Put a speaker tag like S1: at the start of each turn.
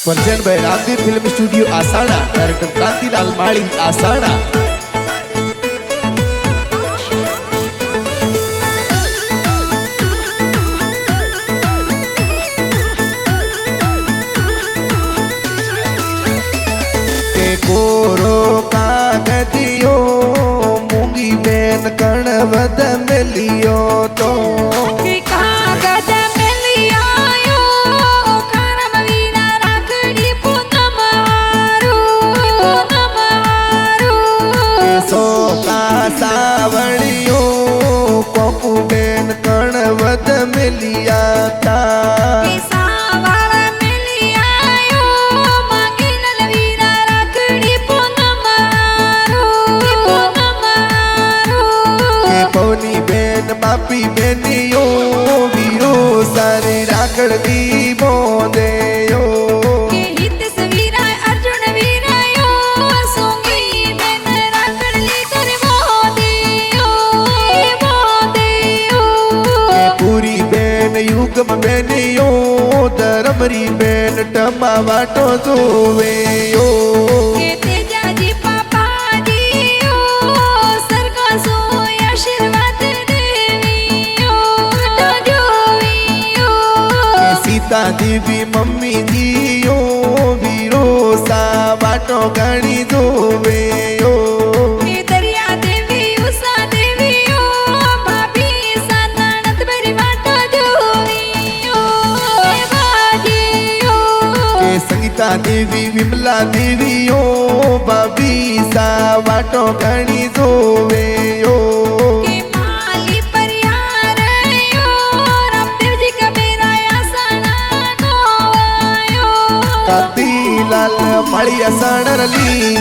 S1: Present by Ramdev film studio आसाना, director Kantilal Mali आसाना। कोरो कागदियो मूंगी बेन कणवद मिलियो तो सावड़ियो कोकू बेन कणवद मिलिया था पवनी बेन बापी बेनियो वीरो सारी राखड़ दी बोंदेयो पूरी बेन युगम बेनियो धर्मरी बेन टमा वाटो जोवेयो सीता देवी मम्मी दियो वीरो सा वाटो गणी जोवेयो
S2: दरिया देवी उषा देवी भाभी सानत भरी वाटो जोवियो बाजियो
S1: संगीता देवी विमला देवी भाभी सा वाटो गणी जोवेयो कांतिलाल माळी असणरली